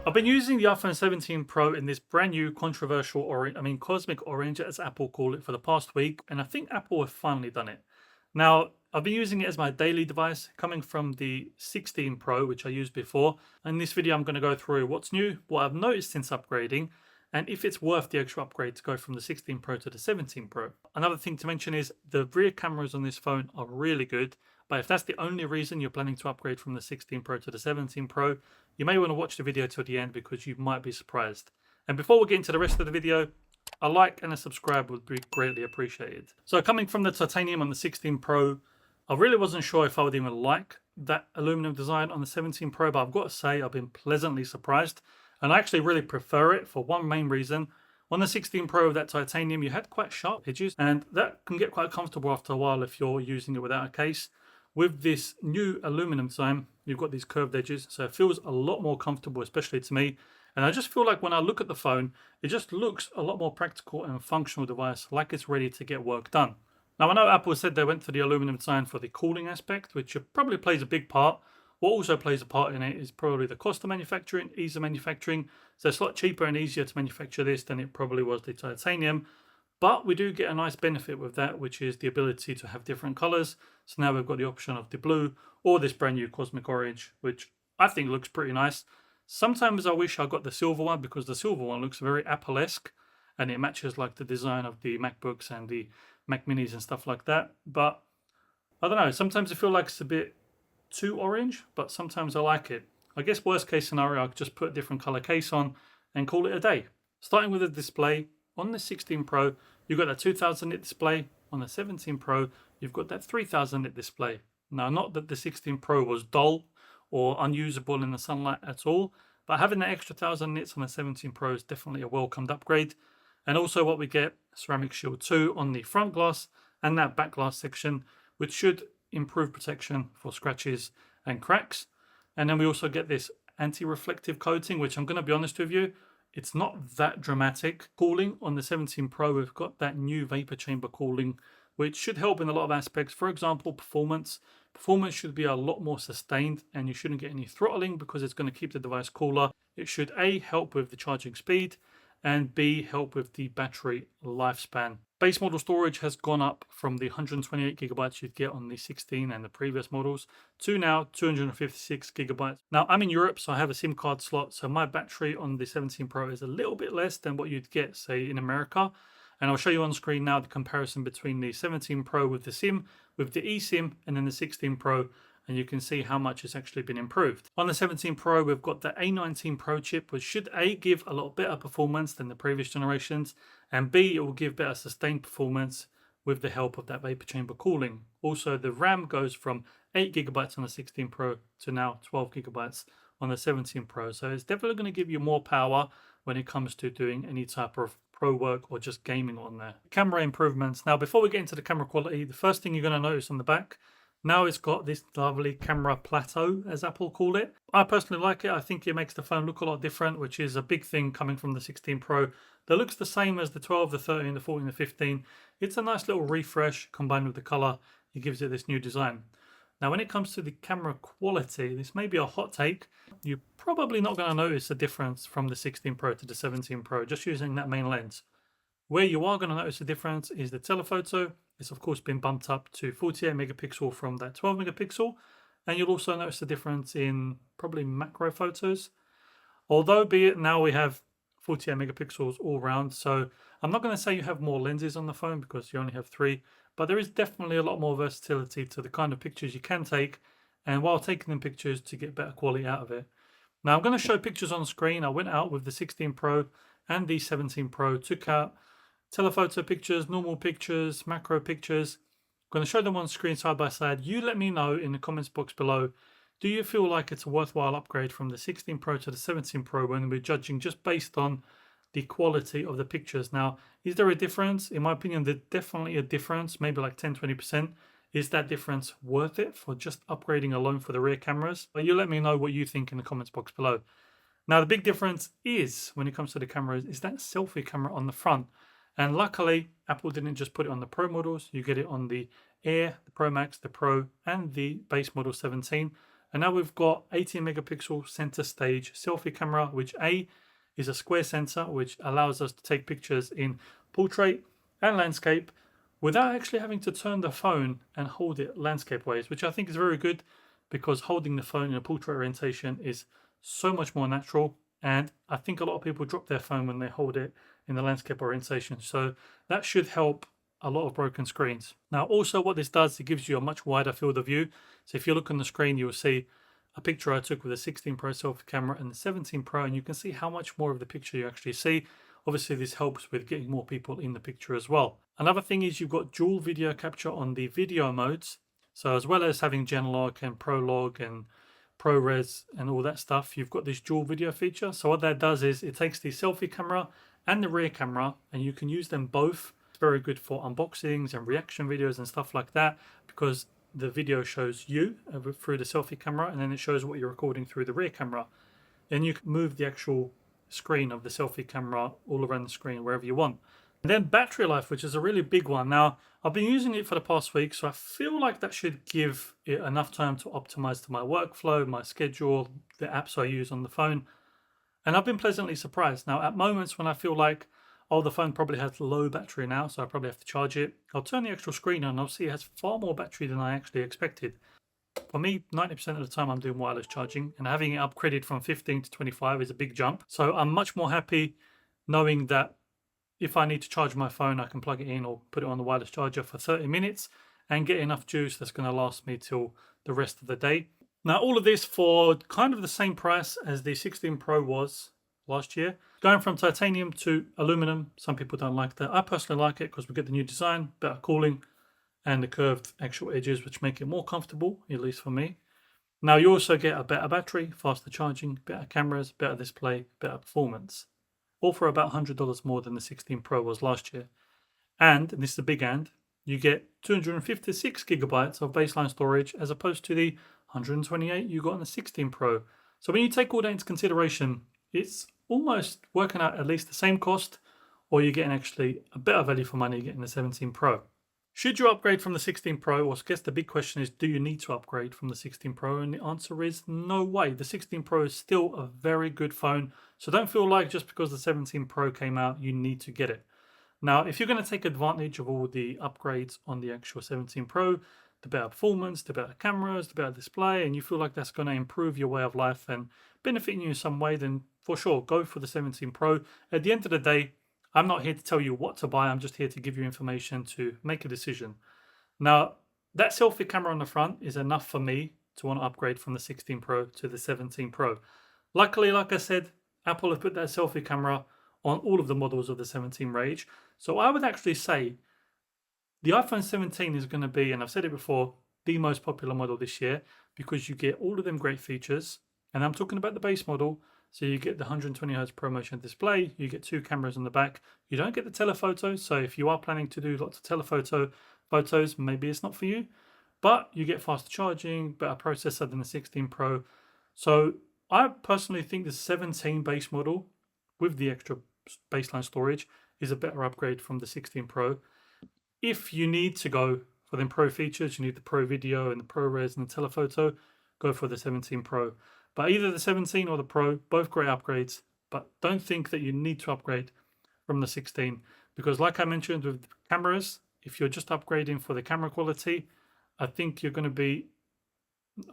I've been using the iPhone 17 Pro in this brand new controversial orange, cosmic orange as Apple call it, for the past week, and I think Apple have finally done it. Now, I've been using it as my daily device, coming from the 16 Pro, which I used before. In this video, I'm going to go through what's new, what I've noticed since upgrading, and if it's worth the extra upgrade to go from the 16 Pro to the 17 Pro. Another thing to mention is the rear cameras on this phone are really good, but if that's the only reason you're planning to upgrade from the 16 Pro to the 17 Pro, you may want to watch the video till the end because you might be surprised. And before we get into the rest of the video, a like and a subscribe would be greatly appreciated. So coming from the titanium on the 16 Pro, I really wasn't sure if I would even like that aluminum design on the 17 Pro, but I've got to say I've been pleasantly surprised. And I actually really prefer it for one main reason. On the 16 Pro with that titanium, you had quite sharp edges, and that can get quite comfortable after a while if you're using it without a case. With this new aluminum design, you've got these curved edges, so it feels a lot more comfortable, especially to me. And I just feel like when I look at the phone, it just looks a lot more practical and functional device, like it's ready to get work done. Now, I know Apple said they went for the aluminum design for the cooling aspect, which probably plays a big part. What also plays a part in it is probably the cost of manufacturing, ease of manufacturing. So it's a lot cheaper and easier to manufacture this than it probably was the titanium. But we do get a nice benefit with that, which is the ability to have different colors. So now we've got the option of the blue or this brand new cosmic orange, which I think looks pretty nice. Sometimes I wish I got the silver one because the silver one looks very Apple-esque and it matches like the design of the MacBooks and the Mac Minis and stuff like that. But I don't know, sometimes I feel like it's a bit too orange, but sometimes I like it. I guess worst case scenario, I could just put a different color case on and call it a day. Starting with the display, on the 16 Pro, you've got that 2000 nit display. On the 17 Pro, you've got that 3000 nit display. Now, not that the 16 Pro was dull or unusable in the sunlight at all, but having that extra 1000 nits on the 17 Pro is definitely a welcomed upgrade. And also what we get, ceramic shield 2 on the front glass and that back glass section, which should improve protection for scratches and cracks. And then we also get this anti-reflective coating, which I'm going to be honest with you, it's not that dramatic. Cooling on the 17 Pro, we've got that new vapor chamber cooling, which should help in a lot of aspects. For example, performance. Performance should be a lot more sustained and you shouldn't get any throttling because it's going to keep the device cooler. It should A, help with the charging speed, and B, help with the battery lifespan. Base model storage has gone up from the 128 gigabytes you'd get on the 16 and the previous models to now 256 gigabytes. Now, I'm in Europe, so I have a SIM card slot, so my battery on the 17 Pro is a little bit less than what you'd get, say, in America. And I'll show you on screen now the comparison between the 17 Pro with the SIM, with the eSIM, and then the 16 Pro, and you can see how much it's actually been improved. On the 17 Pro, we've got the A19 Pro chip, which should A, give a lot better performance than the previous generations, and B, it will give better sustained performance with the help of that vapor chamber cooling. Also, the RAM goes from 8 gigabytes on the 16 Pro to now 12 gigabytes on the 17 Pro. So it's definitely going to give you more power when it comes to doing any type of pro work or just gaming on there. Camera improvements. Now, before we get into the camera quality, the first thing you're going to notice on the back, now it's got this lovely camera plateau, as Apple call it. I personally like it. I think it makes the phone look a lot different, which is a big thing coming from the 16 Pro. That looks the same as the 12, the 13, the 14, the 15. It's a nice little refresh combined with the color. It gives it this new design. Now, when it comes to the camera quality, this may be a hot take. You're probably not going to notice a difference from the 16 Pro to the 17 Pro, just using that main lens. Where you are going to notice a difference is the telephoto. It's of course been bumped up to 48 megapixel from that 12 megapixel. And you'll also notice the difference in probably macro photos. Although be it now we have 48 megapixels all round. So I'm not going to say you have more lenses on the phone because you only have 3. But there is definitely a lot more versatility to the kind of pictures you can take. And while taking them pictures to get better quality out of it. Now I'm going to show pictures on screen. I went out with the 16 Pro and the 17 Pro, took out telephoto pictures, normal pictures, macro pictures. I'm going to show them on screen side by side. You let me know in the comments box below, do you feel like it's a worthwhile upgrade from the 16 Pro to the 17 Pro when we're judging just based on the quality of the pictures? Now, is there a difference? In my opinion, there's definitely a difference, maybe like 10-20%. Is that difference worth it for just upgrading alone for the rear cameras? But you let me know what you think in the comments box below. Now, the big difference is, when it comes to the cameras, is that selfie camera on the front. And luckily, Apple didn't just put it on the Pro models. You get it on the Air, the Pro Max, the Pro, and the base model 17. And now we've got 18 megapixel center stage selfie camera, which is a square sensor, which allows us to take pictures in portrait and landscape without actually having to turn the phone and hold it landscape ways, which I think is very good because holding the phone in a portrait orientation is so much more natural. And I think a lot of people drop their phone when they hold it in the landscape orientation. So that should help a lot of broken screens. Now, also what this does, it gives you a much wider field of view. So if you look on the screen, you'll see a picture I took with a 16 Pro selfie camera and the 17 Pro, and you can see how much more of the picture you actually see. Obviously, this helps with getting more people in the picture as well. Another thing is you've got dual video capture on the video modes. So as well as having Genlog and ProLog and ProRes and all that stuff, you've got this dual video feature. So what that does is it takes the selfie camera and the rear camera, and you can use them both. It's very good for unboxings and reaction videos and stuff like that, because the video shows you through the selfie camera, and then it shows what you're recording through the rear camera. Then you can move the actual screen of the selfie camera all around the screen wherever you want. And then battery life, which is a really big one. Now, I've been using it for the past week, so I feel like that should give it enough time to optimize to my workflow, my schedule, the apps I use on the phone. And I've been pleasantly surprised. Now, at moments when I feel like, oh, the phone probably has low battery now, so I probably have to charge it, I'll turn the actual screen on and I'll see it has far more battery than I actually expected. For me, 90% of the time I'm doing wireless charging, and having it upgraded from 15 to 25 is a big jump. So I'm much more happy knowing that if I need to charge my phone, I can plug it in or put it on the wireless charger for 30 minutes and get enough juice that's going to last me till the rest of the day. Now, all of this for kind of the same price as the 16 Pro was last year. Going from titanium to aluminum, some people don't like that. I personally like it because we get the new design, better cooling, and the curved actual edges, which make it more comfortable, at least for me. Now, you also get a better battery, faster charging, better cameras, better display, better performance. All for about $100 more than the 16 Pro was last year. And this is the big and, you get 256 gigabytes of baseline storage as opposed to the 128 you got on the 16 Pro. So when you take all that into consideration, it's almost working out at least the same cost, or you're getting actually a better value for money getting the 17 Pro. Should you upgrade from the 16 Pro? Well, I guess the big question is, do you need to upgrade from the 16 Pro? And the answer is no way. The 16 Pro is still a very good phone. So don't feel like just because the 17 Pro came out, you need to get it. Now, if you're going to take advantage of all the upgrades on the actual 17 Pro, the better performance, the better cameras, the better display, and you feel like that's going to improve your way of life and benefit you in some way, then for sure, go for the 17 Pro. At the end of the day, I'm not here to tell you what to buy. I'm just here to give you information to make a decision. Now, that selfie camera on the front is enough for me to want to upgrade from the 16 Pro to the 17 Pro. Luckily, like I said, Apple have put that selfie camera on all of the models of the 17 range. So I would actually say the iPhone 17 is going to be, and I've said it before, the most popular model this year because you get all of them great features. And I'm talking about the base model. So you get the 120Hz ProMotion display, you get 2 cameras on the back. You don't get the telephoto, so if you are planning to do lots of telephoto photos, maybe it's not for you. But you get faster charging, better processor than the 16 Pro. So I personally think the 17 base model with the extra baseline storage is a better upgrade from the 16 Pro. If you need to go for them Pro features, you need the Pro Video and the ProRes and the telephoto, go for the 17 Pro. But either the 17 or the Pro, both great upgrades, but don't think that you need to upgrade from the 16 because like I mentioned with cameras, if you're just upgrading for the camera quality, I think you're going to be,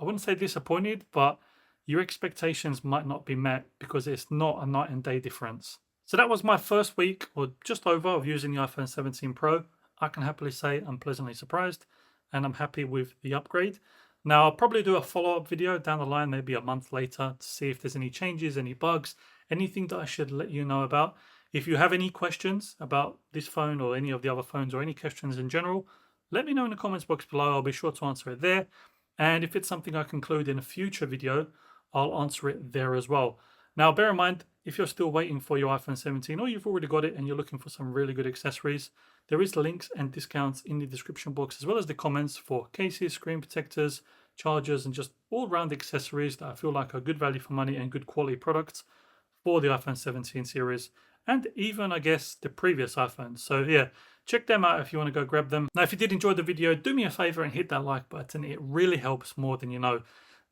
I wouldn't say disappointed, but your expectations might not be met because it's not a night and day difference. So that was my first week or just over of using the iPhone 17 Pro. I can happily say I'm pleasantly surprised and I'm happy with the upgrade. Now, I'll probably do a follow-up video down the line, maybe a month later, to see if there's any changes, any bugs, anything that I should let you know about. If you have any questions about this phone or any of the other phones or any questions in general, let me know in the comments box below. I'll be sure to answer it there. And if it's something I conclude in a future video, I'll answer it there as well. Now, bear in mind, if you're still waiting for your iPhone 17 or you've already got it and you're looking for some really good accessories, there is links and discounts in the description box as well as the comments for cases, screen protectors, chargers, and just all-round accessories that I feel like are good value for money and good quality products for the iPhone 17 series and even, I guess, the previous iPhones. So yeah, check them out if you want to go grab them. Now, if you did enjoy the video, do me a favor and hit that like button. It really helps more than you know.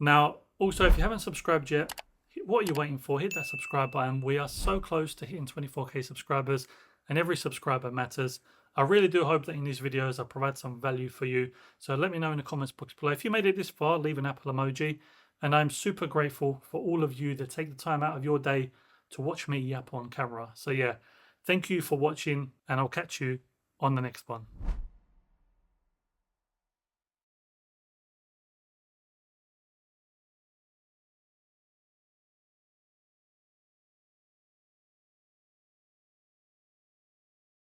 Now, also, if you haven't subscribed yet, what are you waiting for? Hit that subscribe button. We are so close to hitting 24K subscribers, and every subscriber matters. I really do hope that in these videos I provide some value for you. So let me know in the comments box below. If you made it this far, leave an Apple emoji. And I'm super grateful for all of you that take the time out of your day to watch me yap on camera. So yeah, thank you for watching, and I'll catch you on the next one.